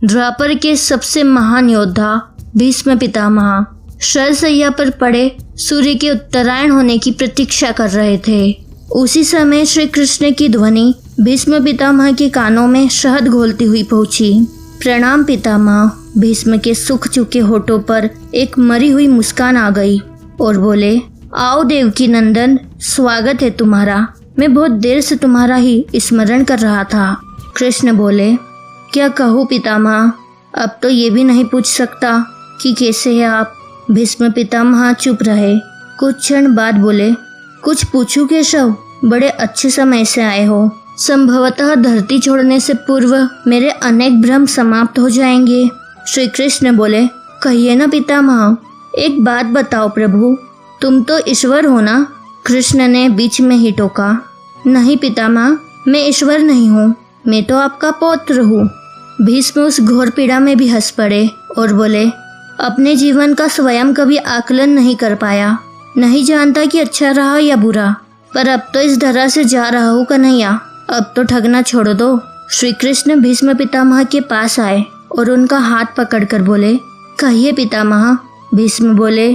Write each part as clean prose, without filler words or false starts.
द्वापर के सबसे महान योद्धा भीष्म पितामह शरशैया पर पड़े सूर्य के उत्तरायण होने की प्रतीक्षा कर रहे थे। उसी समय श्री कृष्ण की ध्वनि भीष्म पितामह के कानों में शहद घोलती हुई पहुंची। प्रणाम पितामह। भीष्म के सूख चुके होठों पर एक मरी हुई मुस्कान आ गई और बोले, आओ देवकी नंदन, स्वागत है तुम्हारा। मैं बहुत देर से तुम्हारा ही स्मरण कर रहा था। कृष्ण बोले, क्या कहूँ पितामह, अब तो ये भी नहीं पूछ सकता कि कैसे है आप। भीष्म पितामह चुप रहे। कुछ क्षण बाद बोले, कुछ पूछूं केशव, बड़े अच्छे समय से आए हो। संभवतः धरती छोड़ने से पूर्व मेरे अनेक भ्रम समाप्त हो जाएंगे। श्री कृष्ण बोले, कहिए ना पितामह, एक बात बताओ प्रभु, तुम तो ईश्वर हो ना? कृष्ण ने बीच में ही टोका, नहीं पितामह, मैं ईश्वर नहीं हूँ, मैं तो आपका पौत्र हूँ। भीष्म उस घोर पीड़ा में भी हंस पड़े और बोले, अपने जीवन का स्वयं कभी आकलन नहीं कर पाया, नहीं जानता कि अच्छा रहा या बुरा, पर अब तो इस धरा से जा रहा हूँ कन्हैया, अब तो ठगना छोड़ दो। श्री कृष्ण भीष्म पितामह के पास आए और उनका हाथ पकड़कर बोले, कहिए पितामह। भीष्म बोले,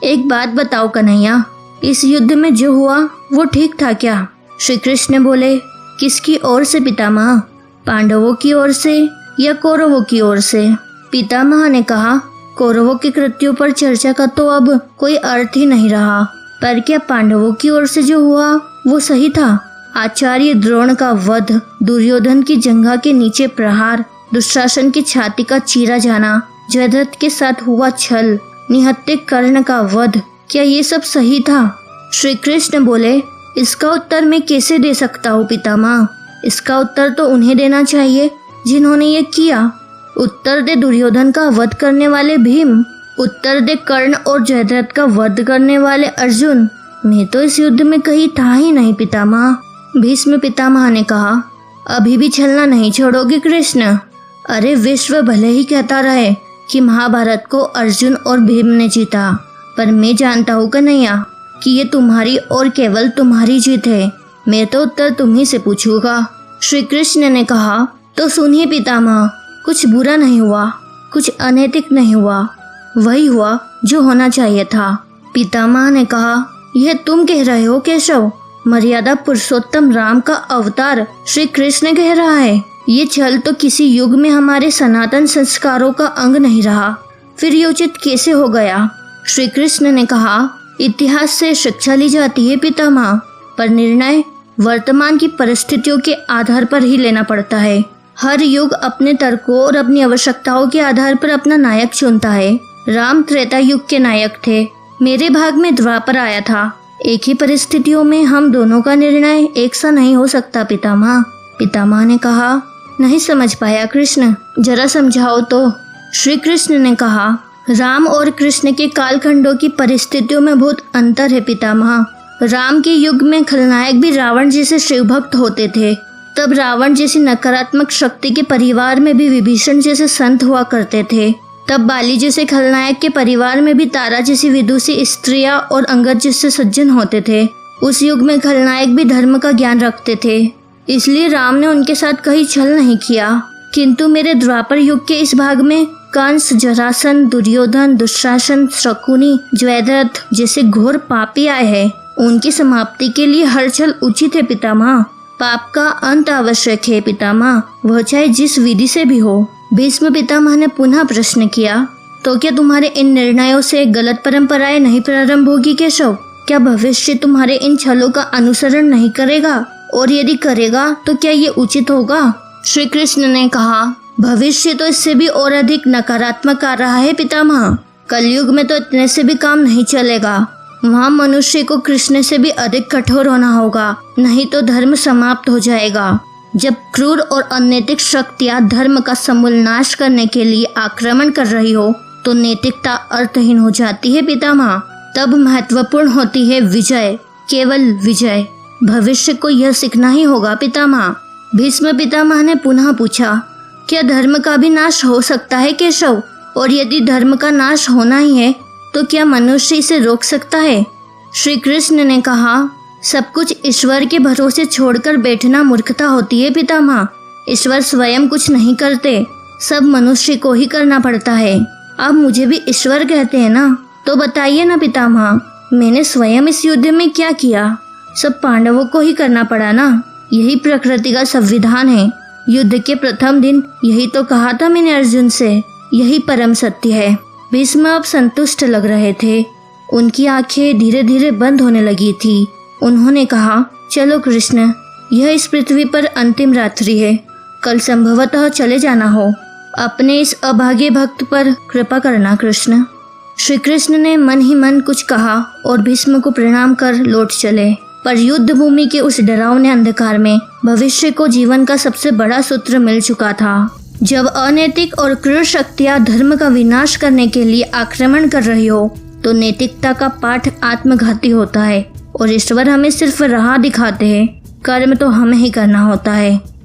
एक बात बताओ कन्हैया, इस युद्ध में जो हुआ वो ठीक था क्या? श्री कृष्ण बोले, किसकी ओर से पितामह, पांडवों की ओर से या कौरवों की ओर से? पितामह ने कहा, कौरवों के कृत्यों पर चर्चा का तो अब कोई अर्थ ही नहीं रहा, पर क्या पांडवों की ओर से जो हुआ वो सही था? आचार्य द्रोण का वध, दुर्योधन की जंघा के नीचे प्रहार, दुशासन की छाती का चीरा जाना, जयद्रथ के साथ हुआ छल, निहत्थे कर्ण का वध, क्या ये सब सही था? श्री कृष्ण बोले, इसका उत्तर मैं कैसे दे सकता हूँ पितामह, इसका उत्तर तो उन्हें देना चाहिए जिन्होंने ये किया। उत्तर दे दुर्योधन का वध करने वाले भीम, उत्तर दे कर्ण और जयद्रथ का वध करने वाले अर्जुन। मैं तो इस युद्ध में कहीं था ही नहीं पितामह। भीष्म पितामह ने कहा, अभी भी छलना नहीं छोड़ोगे कृष्ण? अरे विश्व भले ही कहता रहे कि महाभारत को अर्जुन और भीम ने जीता, पर मैं जानता हूँ कन्हैया कि ये तुम्हारी और केवल तुम्हारी जीत है। मैं तो उत्तर तुम्ही से पूछूंगा। श्री कृष्ण ने कहा, तो सुनिए पितामह, कुछ बुरा नहीं हुआ, कुछ अनैतिक नहीं हुआ, वही हुआ जो होना चाहिए था। पितामह ने कहा, यह तुम कह रहे हो केशव? मर्यादा पुरुषोत्तम राम का अवतार श्री कृष्ण कह रहा है। ये छल तो किसी युग में हमारे सनातन संस्कारों का अंग नहीं रहा, फिर ये उचित कैसे हो गया? श्री कृष्ण ने कहा, इतिहास से शिक्षा ली जाती है पितामह, पर निर्णय वर्तमान की परिस्थितियों के आधार पर ही लेना पड़ता है। हर युग अपने तर्कों और अपनी आवश्यकताओं के आधार पर अपना नायक चुनता है। राम त्रेता युग के नायक थे, मेरे भाग में द्वापर आया था। एक ही परिस्थितियों में हम दोनों का निर्णय एक सा नहीं हो सकता पितामह। पितामह ने कहा, नहीं समझ पाया कृष्ण, जरा समझाओ तो। श्री कृष्ण ने कहा, राम और कृष्ण के कालखंडों की परिस्थितियों में बहुत अंतर है पितामह। राम के युग में खलनायक भी रावण जैसे शिवभक्त होते थे, तब रावण जैसी नकारात्मक शक्ति के परिवार में भी विभीषण जैसे संत हुआ करते थे। तब बाली जैसे खलनायक के परिवार में भी तारा जैसी विदुषी स्त्रियां और अंगद जैसे सज्जन होते थे। उस युग में खलनायक भी धर्म का ज्ञान रखते थे, इसलिए राम ने उनके साथ कहीं छल नहीं किया। किंतु मेरे द्वापर युग के इस भाग में कंस, जरासंध, दुर्योधन, दुशासन, शकुनी, जयद्रथ जैसे घोर पापी आए हैं। उनकी समाप्ति के लिए हर छल उचित है पितामह। पाप का अंत आवश्यक है पितामह, वह चाहे जिस विधि से भी हो। भीष्म पितामह ने पुनः प्रश्न किया, तो क्या तुम्हारे इन निर्णयों से गलत परंपराएं नहीं प्रारंभ होगी केशव? क्या भविष्य तुम्हारे इन छलों का अनुसरण नहीं करेगा? और यदि करेगा तो क्या ये उचित होगा? श्री कृष्ण ने कहा, भविष्य तो इससे भी और अधिक नकारात्मक आ रहा है पितामह। कलयुग में तो इतने से भी काम नहीं चलेगा, वहाँ मनुष्य को कृष्ण से भी अधिक कठोर होना होगा, नहीं तो धर्म समाप्त हो जाएगा। जब क्रूर और अनैतिक शक्तियाँ धर्म का समूल नाश करने के लिए आक्रमण कर रही हो तो नैतिकता अर्थहीन हो जाती है पितामह। तब महत्वपूर्ण होती है विजय, केवल विजय। भविष्य को यह सीखना ही होगा पितामह। भीष्म पितामह ने पुनः पूछा, क्या धर्म का भी नाश हो सकता है केशव? और यदि धर्म का नाश होना ही है तो क्या मनुष्य इसे रोक सकता है? श्री कृष्ण ने कहा, सब कुछ ईश्वर के भरोसे छोड़कर बैठना मूर्खता होती है पितामह। ईश्वर स्वयं कुछ नहीं करते, सब मनुष्य को ही करना पड़ता है। अब मुझे भी ईश्वर कहते हैं ना, तो बताइए ना पितामह, मैंने स्वयं इस युद्ध में क्या किया? सब पांडवों को ही करना पड़ा ना। यही प्रकृति का संविधान है। युद्ध के प्रथम दिन यही तो कहा था मैंने अर्जुन से, यही परम सत्य है। भीष्म अब संतुष्ट लग रहे थे। उनकी आंखें धीरे धीरे बंद होने लगी थी। उन्होंने कहा, चलो कृष्ण, यह इस पृथ्वी पर अंतिम रात्रि है। कल संभवतः चले जाना हो। अपने इस अभागे भक्त पर कृपा करना कृष्ण। श्री कृष्ण ने मन ही मन कुछ कहा और भीष्म को प्रणाम कर लौट चले। पर युद्ध भूमि के उस डरावने अंधकार में भविष्य को जीवन का सबसे बड़ा सूत्र मिल चुका था। जब अनैतिक और क्रूर शक्तियां धर्म का विनाश करने के लिए आक्रमण कर रही हो, तो नैतिकता का पाठ आत्मघाती होता है और ईश्वर हमें सिर्फ राह दिखाते हैं, कर्म तो हमें ही करना होता है।